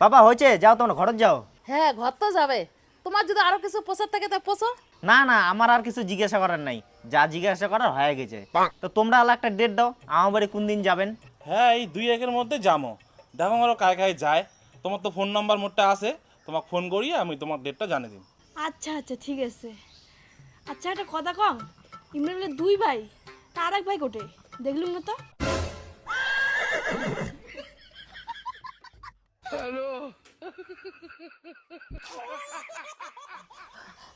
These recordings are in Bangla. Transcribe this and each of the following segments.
বাবা হয়েছে, যাও তোমরা ঘরে যাও। হ্যাঁ ঘর তো যাবে, তোমার যদি আরো কিছু পোষার থাকে তা পোষো। না না, আমার আর কিছু জিজ্ঞাসা করার নাই, যা জিজ্ঞাসা করার হয়ে গেছে। তো তোমরা আলাদা একটা ডেট দাও, আমার বাড়ি কোন দিন যাবেন? হ্যাঁ এই 2-1 মধ্যে যাবো। দেখো আরো কায় কায় যায়। তোমার তো ফোন নাম্বার মোটটা আছে, তোমাকে ফোন করিয়ে আমি তোমার ডেটটা জানিয়ে দিন। আচ্ছা আচ্ছা ঠিক আছে। আচ্ছা একটা কথা কম, ইমরান বলে দুই ভাই, তার এক ভাই কোটে দেখলুম না তো।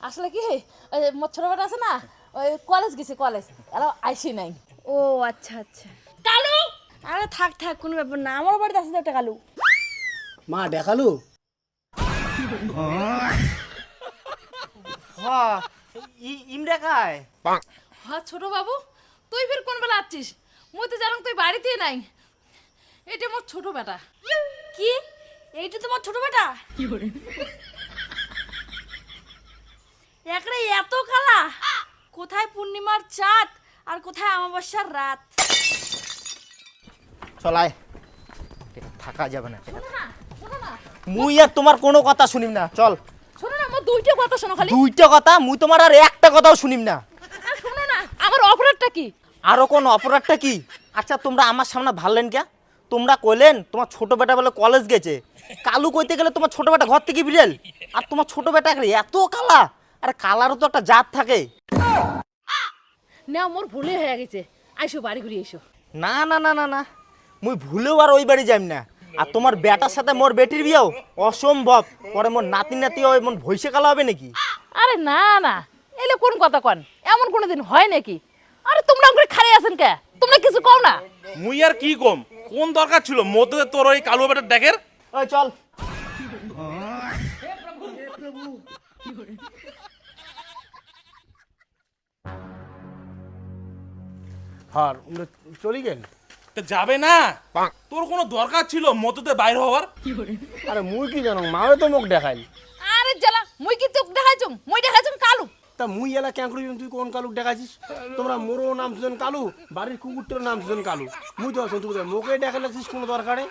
আসলে কি ওই মোর ছোট বেটা আছে না, ওই কলেজ গেছে, কলেজ এরা আইসি নাই। ও আচ্ছা আচ্ছা। কালু, আরে থাক থাক, কোনো ব্যাপার না, আমার বাড়িতে আছে তো একটা কালু। মা দেখালু হ্যাঁ, ইমরা খায়। হ্যাঁ ছোট বাবু, তুই ফির কোন বেলা আসছিস? মুই তো জানো তুই বাড়িতে নাই। এটা মোর ছোট বেটা। কি এইটা তোমার ছোট বেটা? একরে এত কালা, কোথায় পূর্ণিমার চাঁদ আর কোথায় অমাবস্যার রাত। চলাই, থাকা যাবে না। শোনো না, শোনো না, মুই আর তোমার কোনো কথা শুনিম না, চল। শোনো না, মোর দুইটা কথা শোনো খালি। দুইটা কথা? মুই তোমার আর একটা কথাও শুনিম না। আর শোনো না, আমার অপরাধটা কি? আরো কোন অপরাধটা কি? আচ্ছা তোমরা আমার সামনে ভাললেন কে? তোমরা কইলেন তোমার ছোট বেটা বলে কলেজ গেছে। কালু কইতে গেলে তোমার ছোট বেটা ঘর থেকে বিড়েল, আর তোমার ছোট বেটা এত কালা। আরে কালারও তো একটা জাত থাকে। না মোর ভুলে হয়ে গেছে, আইসো বাড়ি ঘুরে এসো। না না না না না, মুই ভুলেও আর ওই বাড়ি যাইম না। আর তোমার বেটার সাথে মোর বেটির বিয়েও অসম্ভব। পরে মোর নাতি নাতি ওই মন ভইসে কালা হবে নাকি? আরে না না, এলে কোন কথা কন, এমন কোনোদিন হয় নাকি? আরে তোমরা আমাকে খালি আছেন কে? তোমরা কিছু কও না? মুই আর কি কম, কোন দরকার ছিল মধ্যে তোর ওই কালো বেটার ডেকের? ওই চল। হ্যাঁ চলি গেল। তা যাবে না? তোর কোনো দরকার ছিল মধ্যে বাইরে হওয়ার? আরে মুই কি জানো, মাও তো মুখ দেখাইল। আরে জ্বালা, মুই কি তোক দেখাইছুম? মুই দেখাইছুম কালু। তা মুই এলা কেন করি, তুই কোন কালুক দেখাইছিস? তোমরা মোরও নাম সুজন কালু, বাড়ির কুকুরটার নাম সুজন কালু। মুই তো আছো, তুই মুখে দেখা লাগছিস কোনো দরকারে?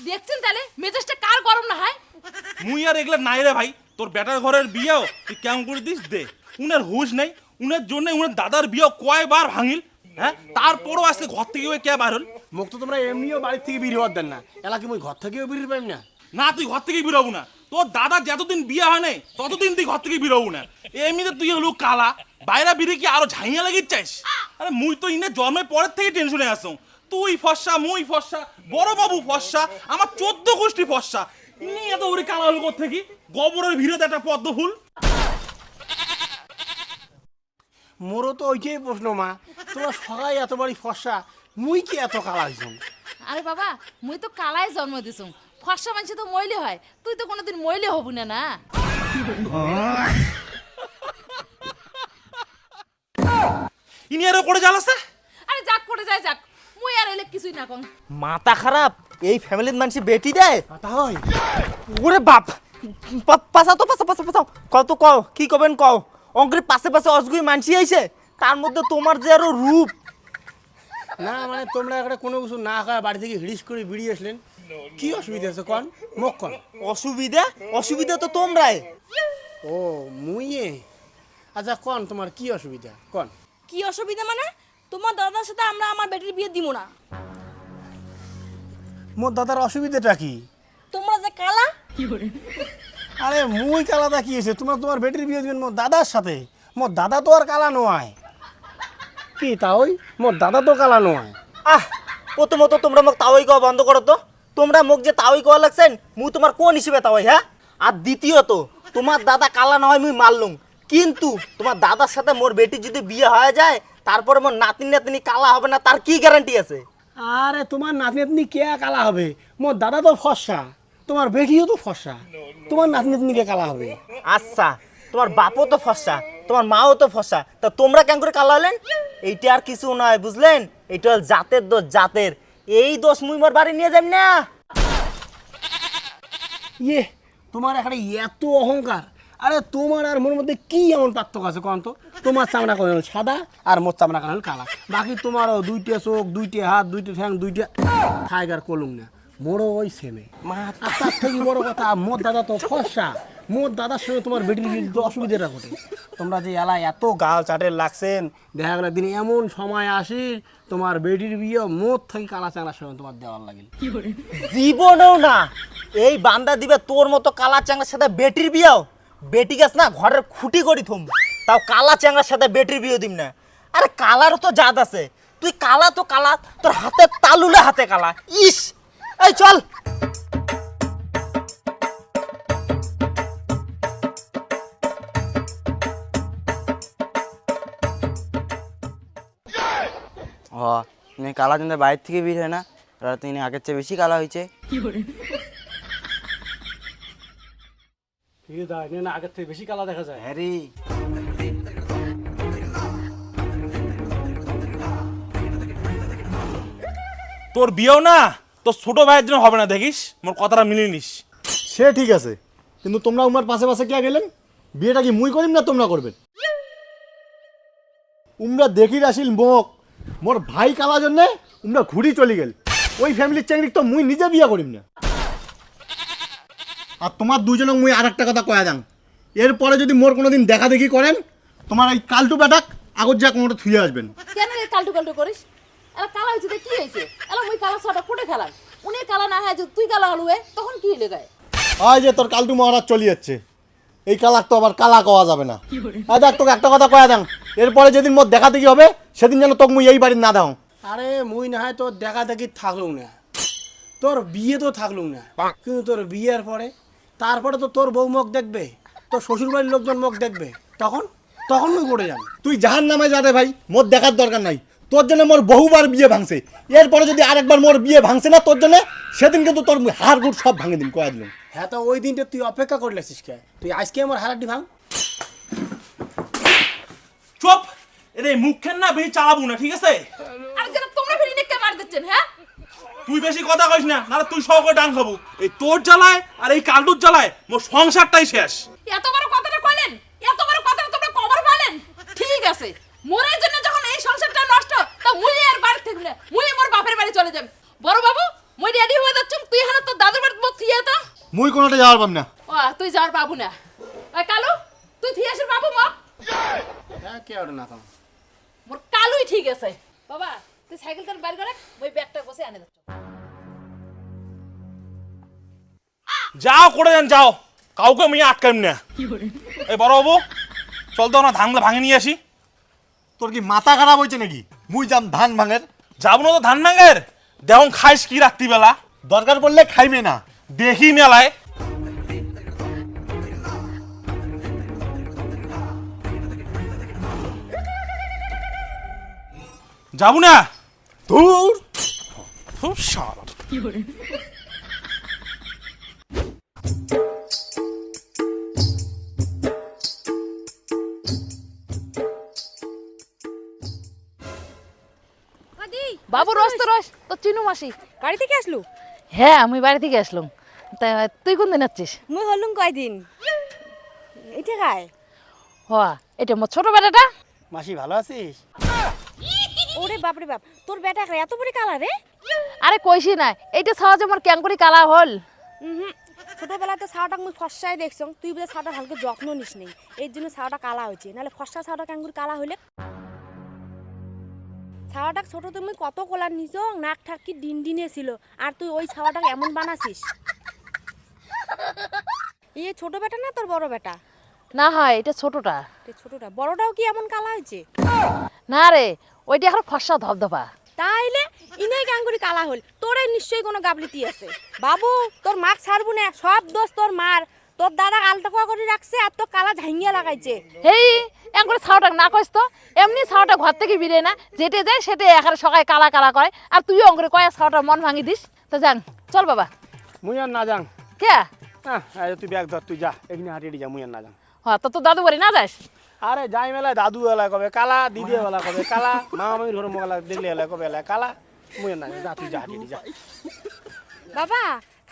দেখছেন তাহলে মেজাজটা কার গরম না হয়? মুই আর এগুলা নাই রে ভাই। তোর বেটার ঘরের বিয়েও তুই কেমন করে দিস দে। উনার হুঁশ নেই, উনার জন্য উনার দাদার বিয়েও কয়বার ভাঙিল। হ্যাঁ তারপরও আজকে ঘর থেকে ওই কে বার হল? মুখ তো তোমরা এমনিও বাড়ির থেকে বের হওয়ার দেন না, এলা কি মুই ঘর থেকেও বেরিয়ে পাইম না? না তুই ঘর থেকে বেরোবো না। তোর দাদা যতদিন বিয়ে হয় নাই ততদিন তুই ঘর থেকে বেরোবো না। এমনিতে তুই হলো কালা, বাইরে বেরিয়ে কি আরো ঝাইয়া লাগিয়ে চাইস? আরে মুই তো ইনে জন্মের পরের থেকে টেনশনে আসো। তুই ফর্সা, মুই ফর্সা, বড় বাবু ফর্সা, আমার 14 গোষ্ঠী ফর্সা। ইনি এত ওরে কালা হল কোথা থেকে? গোবরের ভিড়ে একটা পদ্ম ফুল। মোরও তো ওইটাই প্রশ্ন মা, তোমরা সবাই এত বাড়ি ফর্সা, মুই কি এত কালা হইছুম? আরে বাবা, মুই তো কালাই জন্ম দিছুম। ফর্সা মানুষ তো মইলে হয়, তুই তো কোনোদিন মইলে হবু না না। ইনি আরো করে জ্বালাছে। আরে যাক করে যায় যাক, মুই আর এলে কিছুই না কম। মাথা খারাপ, এই ফ্যামিলির মানুষ বেটি দেয়। তা হয় ওরে বাপ, পাশা তো পাশা পাশা পাশাও। কত কও, কি কবেন কও। অঙ্কের পাশে পাশে অসগুই মানসি আইছে, তার মধ্যে তোমার যে আরো রূপ। না মানে তোমরা একটা কোনো কিছু না খায় বাড়ি থেকে হিড়িস করে বেরিয়ে আসলেন, কি অসুবিধা আছে কন? মুখ কন। অসুবিধা? অসুবিধা তো তোমরাই। ও মুইয়ে, আচ্ছা কন তোমার কি অসুবিধা কন? কি অসুবিধা মানে? তোমার দাদার সাথে আমরা আমার বেটির বিয়ে দিব না। মোর দাদার অসুবিধাটা কি? তোমরা যে কালা। আরে মুই কালাদা কি হয়েছে? তোমরা তোমার বেটির বিয়ে দিবেন মোর দাদার সাথে? মোর দাদা তো আর কালা নয়। কি তা ওই মোর দাদা তো কালা নয়। আহ, প্রথমত তোমরা মোক তাওই কওয়া বন্ধ করো তো। তোমরা মোক যে তাওই কওয়া লাগছেন, মুই তোমার কোন হিসেবে তাওই? হ্যাঁ, আর দ্বিতীয়ত তোমার দাদা কালা নয় মুই মানলুম, কিন্তু তোমার দাদার সাথে মোর বেটি যদি বিয়ে হয়ে যায়, তারপরে মোর নাতিন নাতনি কালা হবে না, তার কি গ্যারান্টি আছে? আরে তোমার নাতি নাতনি কে কালা হবে? মোর দাদা তো ফর্সা, তোমার বেটিও তো ফর্সা, তোমার নাতি নাতনি কে কালা হবে? আচ্ছা, তোমার বাপও তো ফর্সা, তোমার মাও তো ফর্সা, তা তোমরা কেন করে কালা হলেন? এইটা আর কিছু নয়, বুঝলেন? এইটা হল জাতের দোষ, জাতের। এই দোষ মুই মোর বাড়ি নিয়ে যাই না। ইয়ে তোমার এখানে এত অহংকার। আরে তোমার আর মোর মধ্যে কি এমন পার্থক্য আছে কন তো? তোমার চামড়া কান হল সাদা আর মোর চামড়া কান হল কালা, বাকি তোমারও দুইটা চোখ, দুইটা হাত, দুইটা ঠ্যাং, দুইটা ঠাইগার কলুম না। মোরও ওই সেমে আর তার থেকে বড় কথা মোর দাদা তো ফর্সা, মোর দাদার সঙ্গে তোমার বেটির বিয়ে দিতে অসুবিধাটা ঘটে। তোমরা যে এলায় এত গাল চাটের লাগছেন, দেখা গেল দিনে এমন সময় আসি তোমার বেটির বিয়ে মোর থেকে কালা চাংড়ার সঙ্গে তোমার দেওয়ার লাগে। জীবনেও না এই বান্দা দিবে তোর মতো কালা চ্যাংড়ার সাথে বেটির বিয়েও। বেটি গাছ না ঘরের খুঁটি করি থম, তাও কালা চ্যাংড়ার সাথে বেটির বিয়ে দিম না। আরে কালারও তো জাত আছে, তুই কালা তো কালা, তোর হাতে তালুলে হাতে কালা। ইস, এই চল। ও তুমি কালা কিন্তু বাইরে থেকে বের হয় না, ওরা তুমি আগের চেয়ে বেশি কালা হয়েছে। না আগের থেকে বেশি কালা দেখা যায়। হ্যাঁ রে, তোর বিয়েও না তোর ছোট ভাইয়ের জন্য হবে না, দেখিস মোর কথাটা মিলিয়ে নিস। সে ঠিক আছে, কিন্তু তোমরা উমার পাশে পাশে কে গেলেন? বিয়েটা কি মুই করিম না তোমরা করবেন? উমরা দেখি আসিল মোক মোর ভাই কালা জন্যে উমরা ঘুরি চলি গেল। ওই ফ্যামিলির চেংড়িক তো মুই নিজে বিয়ে করিম না। আর তোমার দুজনক মুই আর একটা কথা কয়া দাম, এরপরে যদি মোর কোনোদিন দেখা দেখি করেন, তোমার এই কালটু বেটাক আগর যা কোনোটা থুয়ে আসবেন। কেন রে কালটু কালটু করিস? এলা কালা হয়েছে কি হয়েছে? এলা ওই কালা ছটা কোটে খেলাম, উনি কালা না হয় তুই কালা হলুয়ে তখন কি লেগায়? হয় যে তোর কালটু মহারাজ চলে যাচ্ছে, এই কালাক তো আবার কালা কওয়া যাবে না। দেখ তোকে একটা কথা কয়া দাম, এরপরে যেদিন মোর দেখা দেখি হবে সেদিন যেন তোকে মুই এই বাড়ির না দাও। আরে মুই না হয় তোর দেখা দেখি থাকলুম না, তোর বিয়ে তো থাকলুম না, কিন্তু তোর বিয়ের পরে তারপরে তো তোর বউ মুখ দেখবে, তোর শ্বশুর বাড়ির লোকজন মুখ দেখবে, তখন তখন মুই করে যান। তুই জাহান নামে যাতে ভাই, মোর দেখার দরকার নাই। তোর জন্য মোর বহুবার বিয়ে ভাঙছে, এরপরে যদি আরেকবার মোর বিয়ে ভাঙছে না তোর জন্য, সেদিন কিন্তু তোর হাড় গুড় সব ভাঙে দিন কয়া দিলাম। হ্যাঁ তো ওই দিনটা তুই অপেক্ষা করলেছিস কে? তুই আজকে আমার হারাটি ভাঙ। চুপ, এরে মুখের না বেশি চালাবো না, ঠিক আছে? আর যেন তোমরা ফিরে নিকে মার দিচ্ছেন, হ্যাঁ? তুই বেশি কথা কইস না, নাহলে তুই সহ করে ডাং খাবো। এই তোর জ্বালায় আর এই কালটুর জ্বালায় মোর সংসারটাই শেষ। এত বড় কথাটা কইলেন, এত বড় কথাটা তোমরা কবর পালেন। ঠিক আছে, মোরের জন্য যখন এই সংসারটা নষ্ট, তা মুই আর বাড়ি থেকে না, মুই মোর বাপের বাড়ি চলে যাব। বড় বাবু, মুই রেডি হয়ে যাচ্ছুম, তুই এখানে তোর দাদুর বাড়ি মুখ থিয়ে তো। মুই কোনোটা যাওয়ার পাম না। ও তুই যাওয়ার বাবু না। ওই কালু, তুই থিয়ে আসিস বাবু মুখ। হ্যাঁ কে ওটা না থাম। মোর কালুই ঠিক আছে। বাবা, তুই সাইকেলটা বাইর করে, ওই ব্যাগটা বসে আনে যাচ্ছ। যাও করে যান, যাও, কাউকে আমি আটকাম না। এই বড় বাবু, চল তো না ধানগুলো ভাঙে নিয়ে আসি। তোর কি মাথা খারাপ হয়েছে নাকি? মুই যাম ধান ভাঙের। যাবো না তো ধান ভাঙের, দেখুন খাইস কি রাত্রিবেলা, দরকার পড়লে খাইবে না। দেখি মেলায়। যাবো না? ধুর, খুব সারা। বাবু রস তো রস, তো চিনু মাসি। বাড়ি থেকে আসলু? হ্যাঁ, আমি বাড়ি থেকে আসলাম। তা তুই কোন দিন আসছিস? মুই হলুম কয়দিন। এটা খায়? হ, এটা মোর ছোট বেটাটা। মাসি ভালো আছিস? ওরে বাপরে বাপ, তোর বেটা এত বড় কালা রে? আরে কইছি না, এইটা সহজে মোর ক্যাঙ্কুরি কালা হল। ছোটবেলাতে ছাওয়াটা মুই ফর্সায় দেখছ, তুই বোধহয় ছাওয়াটা ভালকে যত্ন নিস নেই, এর জন্য ছাওয়াটা কালা হয়েছে, নাহলে ফর্সা ছাওয়াটা ক্যাঙ্গুরি কালা হইলে। ছাওয়াটা ছোট তুমি কত কোলার নিছ, নাক ঠাক কি ডিন ডিনে ছিল, আর তুই ওই ছাওয়াটাকে এমন বানাছিস। এই ছোট বেটা না তোর বড় বেটা? না হয় এটা ছোটটা। ছোটটা, বড়টাও কি এমন কালা হয়েছে? না রে, ওইটা এখন ফর্সা ধবধবা। তাইলে ইনাই ক্যাঙ্গুরি কালা হল, তোরে নিশ্চয়ই কোনো গাবলিতি আছে। বাবু, তোর মাক ছাড়বো না, সব দোষ তোর মার। তোর দাদা আলটা করে রাখছে আর তোর কালা ঝাঙ্গিয়া লাগাইছে। হেই, এম করে ছাওটা না কইস তো, এমনি ছাওটা ঘর থেকে বিরে না, যেটে যায় সেটে এখানে সকালে কালা কালা করে, আর তুইও অঙ্করে কয়া ছাওটা মন ভাঙি দিস। তো যান, চল বাবা। মুই আর না যাং। কে? তুই ব্যাগ ধর, তুই যা, এখানে হাঁটিয়ে যা, মুই আর না যাং। হ্যাঁ, তো তোর দাদু বাড়ি না যাস? আরে যাই মেলায় দাদু এলা কবে কালা, দিদি এলা কবে কালা, মামির ঘর মোগলা দেখলে এলা কবে এলা কালা, মুই আর না যা, তুই যা হাঁটিয়ে যা। বাবা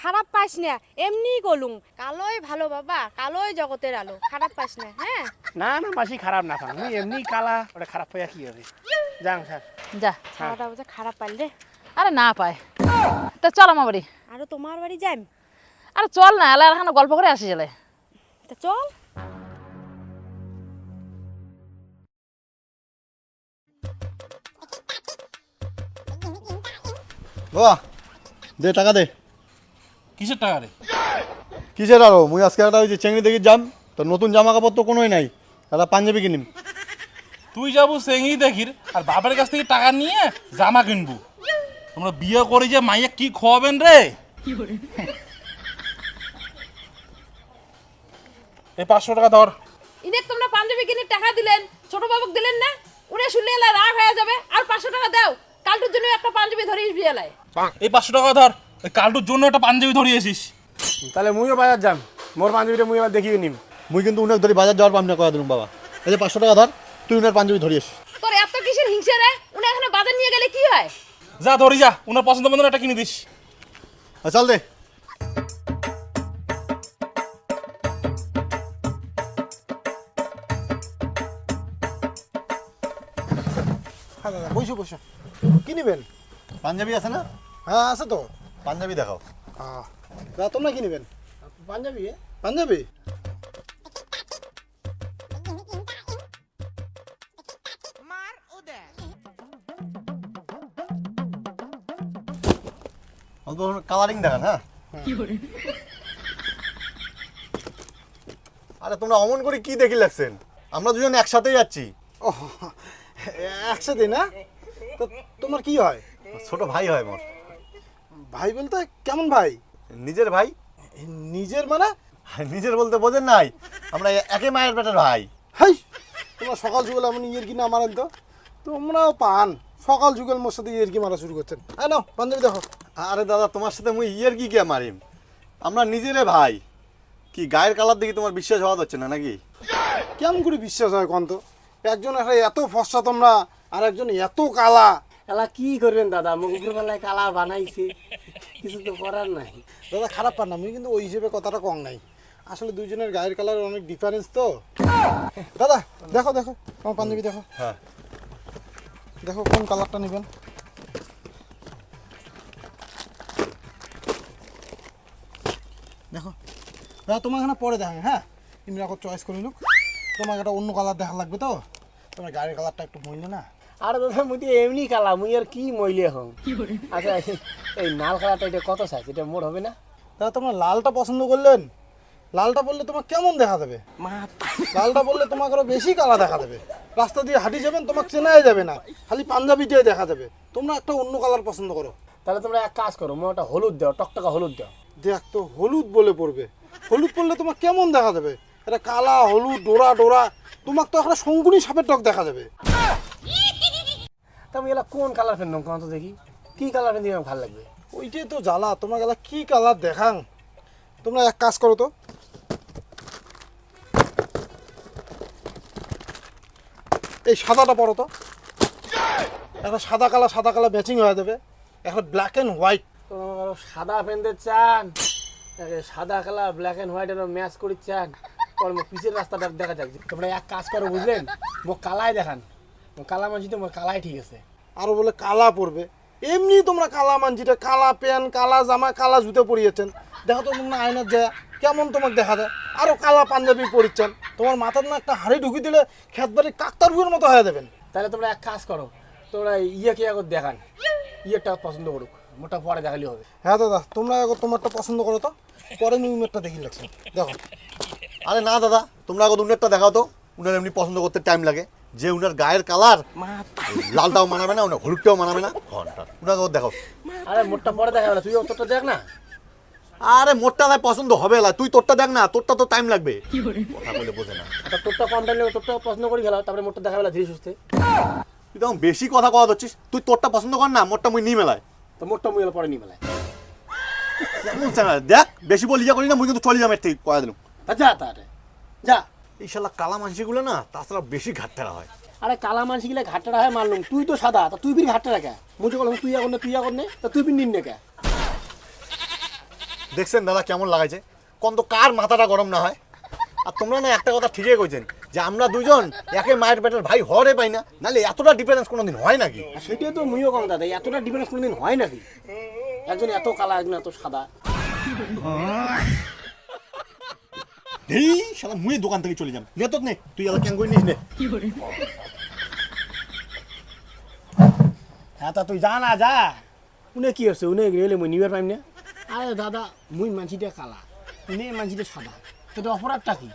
খারাপ পাস না, এমনি গলুম, কালোই ভালো বাবা, কালোই জগতের আলো, খারাপ পাস না। হ্যাঁ না না মাসি খারাপ না পান, মুই এমনি কালা, ওটা খারাপ পাইয়া কি হবে। যাং স্যার যা। ছাওয়াটা বোঝা খারাপ পাইলে। আরে না পায়। তা চল আমার বাড়ি। আরো তোমার বাড়ি যাই? আরে চল না, এলা এখানে গল্প করে আসি চলে। তা চল। বাবা দে টাকা দে। কিসের টাকা রে? কিসের আরো মুই আজকে একটা ওই যে চেংড়ি দেখি যাম, তোর নতুন জামা কাপড় তো কোনোই নাই, একটা পাঞ্জাবি কিনিম। তুই যাবো সেঙ্গি দেখির আর বাবার কাছ থেকে টাকা নিয়ে জামা কিনবো। তোমরা বিয়ে করে যে মাইয়া কি খাওয়াবেন রে? এই 500 টাকা ধর। ইনেক তোমরা পাঞ্জাবি কিনে টাকা দিলেন, ছোট বাবুক দিলেন না? উনি শুনলে এলা রাগ হয়ে যাবে। আর 500 টাকা দাও, কালটুর জন্য একটা পাঞ্জাবি ধরিস বিয়েলায়। এই 500 টাকা ধর, ওই কালটুর জন্য একটা পাঞ্জাবি ধরিয়েছিস। তাহলে মুইও বাজার যাম, মোর পাঞ্জাবিটা মুই এবার দেখিয়ে নিম। মুই কিন্তু উনার ধরি বাজার যাওয়ার পাম না কয়া দিলুম বাবা। এই যে 500 টাকা ধর, তুই উনার পাঞ্জাবি ধরিস। তোর এত কিসের হিংসা রে? উনি এখানে বাজার নিয়ে গেলে কি হয়? যা ধরি যা, ওনার পছন্দ মতো একটা কিনে দিস। চল দে। হ্যাঁ দাদা বসো বসো, কি নেবেন? পাঞ্জাবি আছে না? হ্যাঁ আছে তো। পাঞ্জাবি দেখাও। হ্যাঁ দাদা তোমরা কি নেবেন? পাঞ্জাবি? পাঞ্জাবি অল্প কালারিং দেখান। হ্যাঁ আরে তোমরা অমন করে কি দেখি লাগছেন? আমরা দুজন একসাথেই যাচ্ছি। ও একসাথে না? তো তোমার কি হয়? ছোট ভাই হয় মোর। ভাই বলতে কেমন ভাই? নিজের ভাই। নিজের মানে? নিজের বলতে বোঝেন নাই, আমরা একে মায়ের পেটের ভাই। হাই তোমরা সকাল যুগল এমন ইয়ের কি না মারেন তো? তোমরাও পান সকাল যুগল মোর সাথে ইয়ের কি মারা শুরু করছেন। হ্যাঁ নাও পাঞ্জাবি দেখো। আরে দাদা তোমার সাথে মুই ইয়ের কি কে মারিম? আমরা নিজেরে ভাই। কি গায়ের কালার দেখি তোমার বিশ্বাস হওয়া যাচ্ছে না নাকি? কেমন করে বিশ্বাস হয় কন্ত? একজন একটা এত ফর্সা তোমরা, আর একজন এত কালা। এলা কি করবেন দাদা, মুখের বেলায় কালা বানাইছে, কিছু তো করার নাই। দাদা খারাপ পান না, আমি কিন্তু ওই হিসেবে কথাটা কম নাই। আসলে দুইজনের গায়ের কালার অনেক ডিফারেন্স তো। দাদা দেখো দেখো আমার পাঞ্জাবি দেখো। হ্যাঁ দেখো কোন কালারটা নেবেন। দেখো দাদা তোমার এখানে পরে দেখেন। হ্যাঁ তুমি এখন চয়েস করে নিক। তোমার একটা অন্য কালার দেখা লাগবে তো, তোমার গায়ের কালারটা একটু মইলে না। আর দাদা মুই তো এমনি কালা, মুই আর কি মইলে হং। আচ্ছা এই নাল কালারটা এটা কত সাইজ? এটা মোর হবে না? দাদা তোমরা লালটা পছন্দ করলেন? লালটা বললে তোমার কেমন দেখা দেবে? লালটা বললে তোমাকে আরো বেশি কালা দেখা দেবে। রাস্তা দিয়ে হাঁটি যাবেন তোমাকে চেনাই যাবে না, খালি পাঞ্জাবিটাই দেখা যাবে। তোমরা একটা অন্য কালার পছন্দ করো। তাহলে তোমরা এক কাজ করো, মোর একটা হলুদ দাও, টকটকা হলুদ দাও। দেখ তো হলুদ বলে পড়বে, হলুদ পড়লে তোমার কেমন দেখা যাবে? এটা কালা হলুদ ডোরা ডোরা, তোমাকে তো একটা শঙ্কুনি সাপের টক দেখা যাবে। তা আমি এলা কোন কালার ফেললাম কত দেখি, কি কালার ফেললে আমার ভালো লাগবে? ওইটাই তো জ্বালা, তোমাকে এলা কি কালার দেখাং। তোমরা এক কাজ করো তো, এই সাদাটা পরো তো। একটা সাদা কালার ম্যাচিং হয়ে যাবে, একটা ব্ল্যাক অ্যান্ড হোয়াইট। তোমার আরো সাদা পেনতে চান, সাদা কালার ব্ল্যাক অ্যান্ড হোয়াইট আরো ম্যাচ করি চান, পর পিছের রাস্তাটা দেখা যাক। তোমরা এক কাজ করো বুঝলেন, মোক কালাই দেখান, কালা মানছি তো মোর কালাই ঠিক আছে। আরও বলে কালা পরবে, এমনি তোমরা কালা মানছিটা, কালা প্যান্ট কালা জামা কালা জুতো পরিয়েছেন। দেখো তো তোমরা আয়নার যায় কেমন তোমাকে দেখা যায়। আরও কালা পাঞ্জাবি পরিচ্ছেন, তোমার মাথার না একটা হাঁড়ি ঢুকি দিলে খেত বাড়ি কাকতারুয়ের মতো হয়ে যাবেন। তাহলে তোমরা এক কাজ করো, তোমরা ইয়ে কে একবার দেখান, ইয়েটা পছন্দ করুক, মোটা পরে দেখালি হবে। হ্যাঁ দাদা তোমরা একবার তোমারটা পছন্দ করো তো, পরে নিউমেরটা দেখি লাগছে দেখো। আরে না দাদা, তোমরা আগে উনারটা দেখাও তো। উনার এমনি পছন্দ করতে টাইম লাগে, যে উনার গায়ের কালার লালটাও মানাবে না, উনার হলুদটাও মানাবে না। ঘন্টা উনাকে দেখাও। আরে মোটটা পরে দেখাবে না, তুই তোরটা দেখ না। আরে মোটটা তাই পছন্দ হবে না, তুই তোরটা দেখ না, তোরটা তো টাইম লাগবে। কথা বলে বোঝে না। আচ্ছা তোরটা কম টাইম লাগবে, তোরটা পছন্দ করি গেল, তারপরে মোটটা দেখাবে না ধীরে সুস্থে। তুই তখন বেশি কথা কথা হচ্ছিস। তুই তোরটা পছন্দ কর না, মোটটা মুই নি মেলায়। তো মোটটা মুই পরে নিয়ে মেলায়। কেমন চ্যানেল দেখ, বেশি বলি যা করি না, মুই কিন্তু চলে যাবে ঠিক কয়া দিলাম। যা তাহলে যা। এই শালা কালা মানসিগুলো না তাছাড়া বেশি ঘাটতারা হয়। আরে কালা মানসি গেলে ঘাটটা হয় মানলুম, তুই তো সাদা, তা তুই বির ঘাটটা রাখা মুঝে বললাম তুই এখন তুই এখন নে, তা তুই বির নিন নে কে। দেখছেন দাদা কেমন লাগাইছে, কোন তো কার মাথাটা গরম না হয়। আর তোমরা না একটা কথা ঠিকই কইছেন যে আমরা দুজন একে মায়ের পেটের ভাই হরে পাই না, নাহলে এতটা ডিফারেন্স কোনোদিন হয় নাকি? সেটাই তো মুইও কম দাদা, এতটা ডিফারেন্স কোনোদিন হয় নাকি? একজন এত কালা একজন এত সাদা। এই শালা মুই দোকান থেকে চলে যাম নে তো নে তুই এলা ক্যাং করে নিস নে। হ্যাঁ তা তুই যা না যা। উনি কি হচ্ছে উনি গেলে মুই নিবার পাইম না। আরে দাদা মুই মানছিটা কালা উনি মানছিটা সাদা, তোর অপরাধটা কি?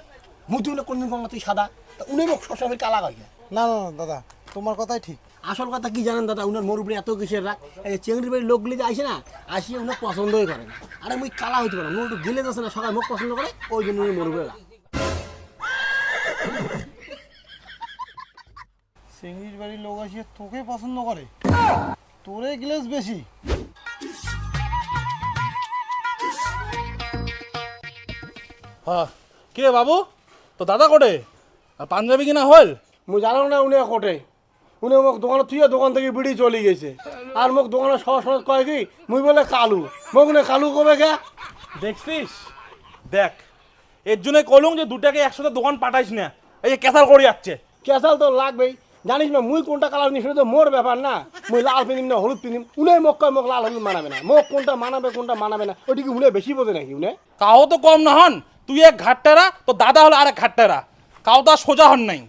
মুই তুই কোনদিন কম তুই সাদা, তা উনি মোক সবসময় কালা কয়। না না না দাদা তোমার কথাই ঠিক। আসল কথা কি জানেন দাদা, উনার মোর উপরে এত কিসের রাগ। এই চেংড়ির বাড়ির লোকগুলি যে আসে না, আসিয়ে উনার পছন্দই করে না। আরে মুই কালা হইতে পারে মোর একটু গেলে যাচ্ছে না, সবাই মুখ পছন্দ করে, ওই জন্য উনি মোর উপরে রাগ। চেঙ্গির বাড়ির লোক আসিয়ে তোকে পছন্দ করে, তোরে গ্লেস বেশি। হ্যাঁ কে বাবু তো দাদা কোটে আর পাঞ্জাবি কিনা হল? মুই জানো না উনি কোটে, উনি মোক দোকানে তুই দোকান থেকে বিড়ি চলে গেছে। আর মোক দোকানে সহজ সহজ কয় কি মুই বলে কালু, মোক নে কালু কবে কে? দেখছিস দেখ, এর জন্য কলুম যে দুটাকে একসাথে দোকান পাঠাইস না, এই যে ক্যাসাল করে যাচ্ছে। কেসাল তো লাগবেই, জানিস না মুই কোনটা কালার নিই সেটা তো মোর ব্যাপার না। মুই লাল পিনিম না হলুদ পিনিম, উনি মোক কয় মোক লাল হলুদ মানাবে না, মোক কোনটা মানাবে কোনটা মানাবে না ওইটি কি উনি বেশি বোঝে নাকি? উনি কাও তো কম না হন, তুই এক ঘাটটারা তো দাদা হলো আর এক ঘাটটারা, কাও তো আর সোজা হন নাই।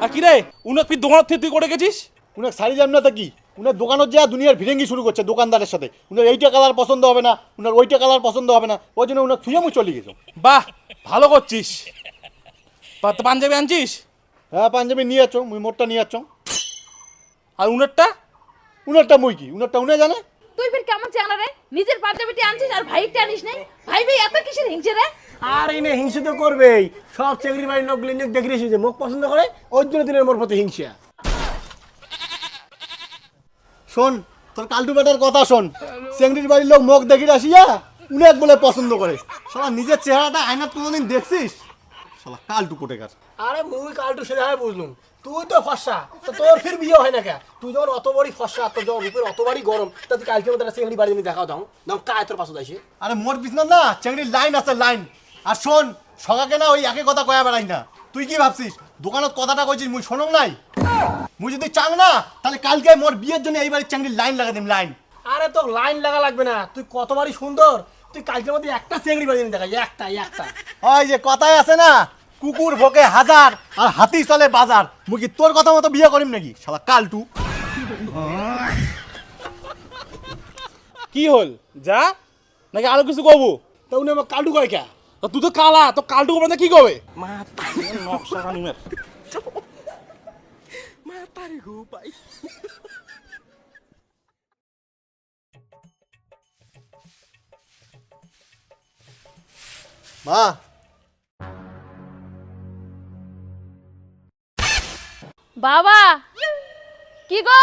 আর কি রে উনার তুই দোকান থেকে তুই করে গেছিস? উনার শাড়ি জান না তা কি, উনার দোকানত যা দুনিয়ার ভিড়েঙ্গি শুরু করছে দোকানদারের সাথে। উনার এইটা কালার পছন্দ হবে না, উনার ওইটা কালার পছন্দ হবে না, ওই জন্য উনার থুয়ে মুই চলে গেছো। বাহ ভালো করছিস। তো পাঞ্জাবি আনছিস? হ্যাঁ পাঞ্জাবি নিয়ে আছো, মুই মোটটা নিয়ে আছো। আর উনারটা? উনারটা মুই কি, উনারটা উনি জানে। তুই ফির কেমন চ্যাংড়া রে? নিজের পাঞ্জাবিটি আনছিস আর ভাইটা আনিস নাই? ভাই ভাই এত কিসের হিংসে রে? আর এনে হিংসে তো করবেই, সব চেংড়ি বাড়ির লোকগুলি দেখেছি যে মুখ পছন্দ করে, ওই জন্য দিনের মোর প্রতি হিংসা। শোন তোর কালটু বেটার কথা শোন, চেংড়ির বাড়ির লোক মুখ দেখি আসিয়া উনাক বলে পছন্দ করে। শালা নিজের চেহারাটা আয়নাত কোনোদিন দেখছিস? শালা কালটু কোটেকার। আরে মুই কালটু সেটা হয় বুঝলুম, তুই তো ফর্সা, তো তোর ফির বিয়ে হয় না কে? তুই যখন অত বড়ি ফর্সা, তোর যখন রূপের অত বাড়ি গরম, তা তুই কালকে মতো চেংড়ি বাড়ি আমি দেখাও দাও দাও কায় তোর পাশে যাইছে। আরে মোর বিছনা না চেংড়ির লাইন আছে লাইন। আর শোন সকাকে না ওই একই কথা কয়া বেড়াই না। তুই কি ভাবছিস দোকানত কথাটা কইছিস মুই শোনং নাই? মুই যদি চাং না তাহলে কালকে মোর বিয়ের জন্য এইবারে চেংড়ির লাইন লাগা দিম লাইন। আরে তোর লাইন লাগা লাগবে না, তুই কতবারই সুন্দর, তুই কালকের মধ্যে একটা চেংড়ি বাড়ি আমি দেখাই, একটা একটা। ওই যে কথাই আছে না, কুকুর ভোকে হাজার আর হাতি চলে বাজার। মুই কি তোর কথা মতো বিয়ে করিম নাকি শালা কালটু? কি হল যা নাকি আরো কিছু কব? তা উনি আমার কালটু কয় কে? তো তুই তো কালা, তো কালটু করবে কি কবে? নকশা কানিমের মা বাবা কি গো?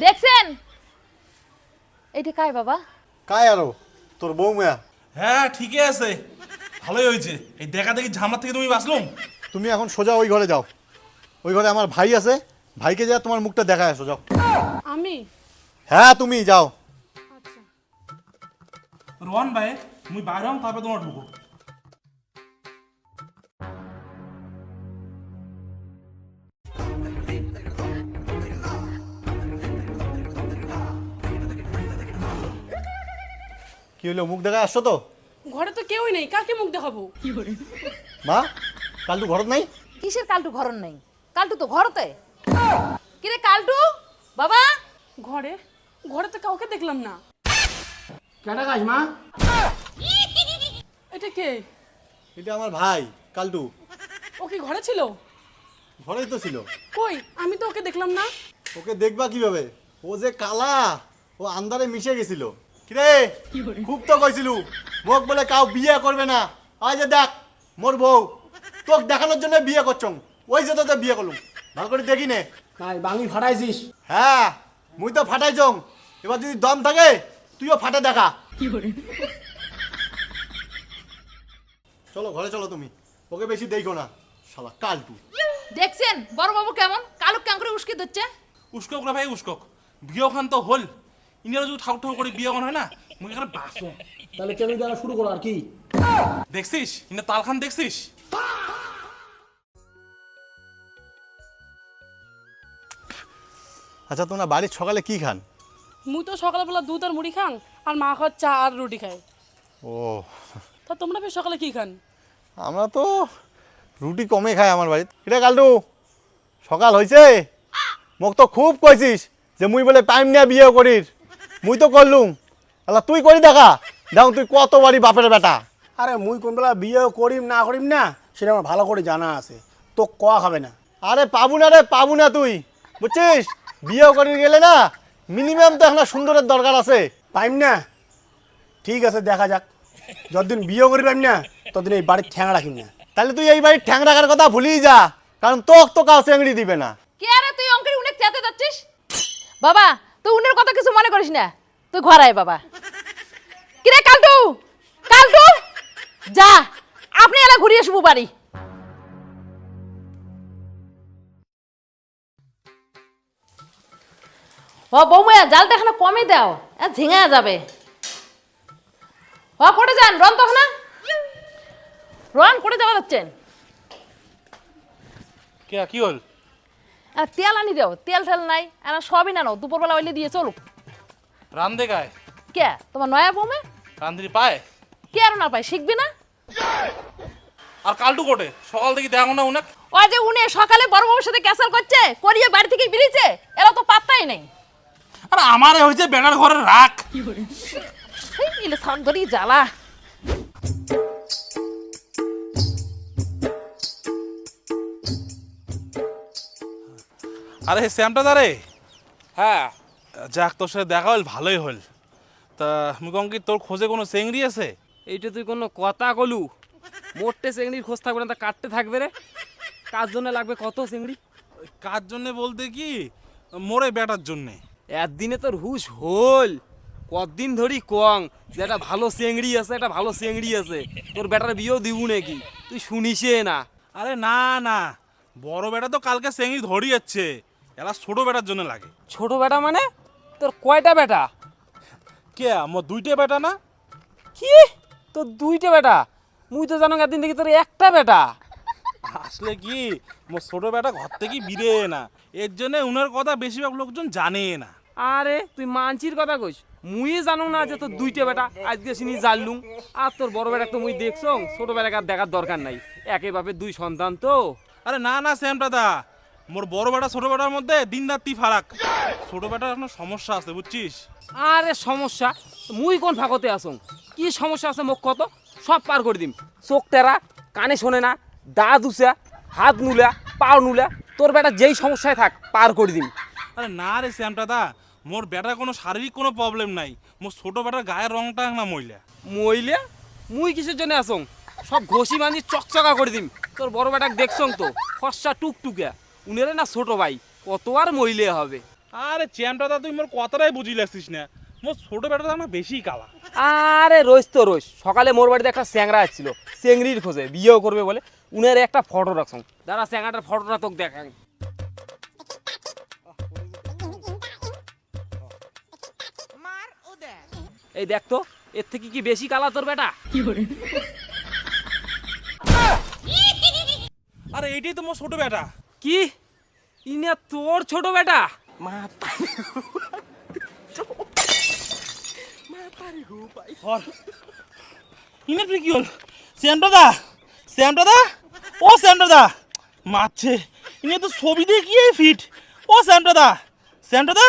দেখছেন এইটা কাই বাবা? কায় আরো তোর বৌমা। হ্যাঁ ঠিকই আছে, ভালোই হয়েছে। এই দেখা দেখি ঝামেলা থেকে তুমি বাঁচলুম। তুমি এখন সোজা ওই ঘরে যাও, ওই ঘরে আমার ভাই আছে, ভাইকে যা তোমার মুখটা দেখায় আসো যাও। আমি হ্যাঁ তুমি যাও। রোহান ভাই মুই বাইরে হম তারপরে তোমার ঢুকো। কি হলো মুখ দেখায় আসছো তো? ঘরে তো কেউই নেই, কাকে মুখ দেখাবো? মা কালটু ঘরত নাই? কিসের কালটু ঘরন নাই? কালটু তো ঘরতে। কিরে কালটু বাবা? ঘরে ঘরে তো কাউকে দেখলাম না। কেটা গাছ মা? এটা কে? এটা আমার ভাই কালটু। ও কি ঘরে ছিল? ঘরেই তো ছিল। কই আমি তো ওকে দেখলাম না। ওকে দেখবা কিভাবে, ও যে কালা, ও আন্ধারে মিশে গেছিল। কিরে খুব তো কইছিলু মোক বলে কাউ বিয়ে করবে না, আজ যে দেখ মোর বউ তোকে দেখানোর জন্য বিয়ে করছং, ওই যে তোদের বিয়ে করলুম। ভালো করে দেখি নে। নাই বাঙি ফাটাইছিস। হ্যাঁ মুই তো ফাটাইছং, এবার যদি দম থাকে তুইও ফাটে দেখা। চলো ঘরে চলো তুমি, ওকে বেশি দেখো না শালা কালটু। দেখছেন বড় বাবু কেমন কালু কেমন করে উস্কে দিচ্ছে? উস্কক রে ভাই উস্কক, বিয়েখান তো হল। ইন্ডিয়ার যদি ঠাকুর ঠাকুর করে বিয়ে হয় না মুই এখানে বাঁচো। তাহলে চেংড়ি দেখা শুরু করো আর কি? দেখছিস ইন্ডিয়া তালখান দেখছিস? আচ্ছা তোমরা বাড়ির সকালে কি খান? মুই তো সকালবেলা দুধ আর মুড়ি খাং আর মা খাওয়ার চা আর রুটি খায়। ও তা তোমরা ফের সকালে কি খান? আমরা তো রুটি কমে খাই আমার বাড়িতে। কিরে কালটু, সকাল হয়েছে? মোক তো খুব কইছিস যে মুই বলে টাইম নিয়ে বিয়ে করির, মুই তো করলুম। আল্লাহ তুই করি দেখা দেখ তুই কত বাড়ি বাপের বেটা। আরে মুই কোন বেলা বিয়ে করিম না করিম না সেটা আমার ভালো করে জানা আছে, তো কোয়া খাবে না। আরে পাবু না রে, পাবু না তুই, বুঝছিস? বিয়ে করির গেলে না মিনিমাম তো এখন সুন্দরের দরকার আছে। পাইম না, ঠিক আছে দেখা যাক। যতদিন বিয়ে করি পাইম না ততদিন এই বাড়ির ঠ্যাং রাখিম না। তাহলে তুই এই বাড়ির ঠ্যাং রাখার কথা ভুলেই যা, কারণ তোক তো কাউ চেংড়ি দিবে না। কে আরে তুই অঙ্কের উনি চেতে যাচ্ছিস? বাবা তুই উনের কথা কিছু মনে করিস না, তুই ঘর আয় বাবা। কিরে কালটু, কালটু যা, আপনি এলা ঘুরিয়ে আসবো বাড়ি। ও বৌমা জালটা এখানে কমে দাও, ঝিঙা যাবে। ও করে যান রন তখন রন করে যাওয়া যাচ্ছেন। কি হল? তেল আনি দাও, তেল ঠেল নাই আর সবই না নাও, দুপুরবেলা ওইলে দিয়ে চলো। রান্ধে গায় কে তোমার নয়া বৌমা? রান্ধি পায় কে আর না পাই, শিখবি না? আর কালটু কোটে সকাল থেকে দেখো না উনাক। ওই যে উনি সকালে বড় বাবুর সাথে ক্যাসাল করছে, করিয়ে বাড়ি থেকে বেরিয়েছে, এরা তো পাত্তাই নেই। আর আমারে হয়েছে বেটার ঘরে রাখ। ইলে সাউন্ড ধরি জ্বালা। আরে শ্যামটা দারে, হ্যাঁ যাক তোর সাথে দেখা হল ভালোই হল। তা মুকঙ্কি তোর খোঁজে কোনো চেংড়ি আছে? এইটা তুই কোনো কথা কলু? মোটে চেংড়ির খোঁজ থাকবে না, তা কাটতে থাকবে রে। কার জন্য লাগবে কত চেংড়ি? কার জন্যে বলতে কি, মোরে বেটার জন্যে। একদিনে তোর হুশ হল? কতদিন ধরি কং যে একটা ভালো চেংড়ি আছে, একটা ভালো চেংড়ি আছে, তোর বেটার বিয়েও দিব নাকি? তুই শুনিসে না? আরে না না, বড় বেটা তো কালকে চেংড়ি ধরি যাচ্ছে, এলা ছোট বেটার জন্য লাগে। ছোট বেটা মানে তোর কয়টা বেটা? কে আমার দুইটা বেটা না? কি তোর দুইটা বেটা? মুই তো জানো একদিন দেখি তোর একটা বেটা। আসলে কি মোর ছোট বেটা ঘর থেকে বিরে না, এর জন্য উনার কথা বেশিরভাগ লোকজন জানে না। আরে তুই মানছির কথা কইস, মুই জানো না যে তোর দুইটা বেটা, আজকে শুনি জানলুম। আর তোর বড় বেটা তো মুই দেখছো, ছোট বেটাকে আর দেখার দরকার নাই, একে বাপের দুই সন্তান তো। আরে না না শ্যাম দাদা, মোর বড় বেটা ছোট বেটার মধ্যে দিন রাত্রি ফারাক। ছোট বেটার এখন সমস্যা আছে বুঝছিস। আরে সমস্যা মুই কোন ফাঁকতে আসং? কি সমস্যা আছে মোক কত, সব পার করে দিম। চোখ টেরা, কানে শোনে না, দাঁত উচা, হাত নুলা, পাও নুলা, তোর বেটা যেই সমস্যায় থাক পার করে দিম। আরে না রে শ্যাম দাদা, মোর বেটার কোনো শারীরিক কোনো প্রবলেম নাই, মোর ছোট বেটার গায়ের রংটা না মইলা। মইলে মুই কিসের জন্য আসং? সব ঘষি বাঁধি চকচকা করে দিম। তোর বড় বেটাকে দেখছং তো, ফর্সা টুকটুকা, উনারে না ছোট ভাই, কত আর মইলে হবে? আরে শ্যাম দাদা তুই মোর কথাটাই বুঝি লাগছিস না, মোর ছোট বেটাটা আমার বেশি কালা। আরে রোজ তো রোজ সকালে মোর বাড়িতে একটা স্যাংরা আসছিল চেংড়ির খোঁজে, বিয়েও করবে বলে। উনার একটা ফটো রাখছং, দাঁড়া স্যাংরাটার ফটোটা তোকে দেখাং। এই দেখ তো, এর থেকে কি বেশি কালা তোর বেটা? আরে এইটাই তো মোর ছোট বেটা। কি ইনা তোর ছোট বেটা? ইনে তুই কি হল? শ্যাম দাদা, শ্যাম দাদা, ও শ্যাম দাদা মারছে, ইনে তো ছবি দিয়ে কি ফিট। ও শ্যাম দাদা, শ্যাম দাদা।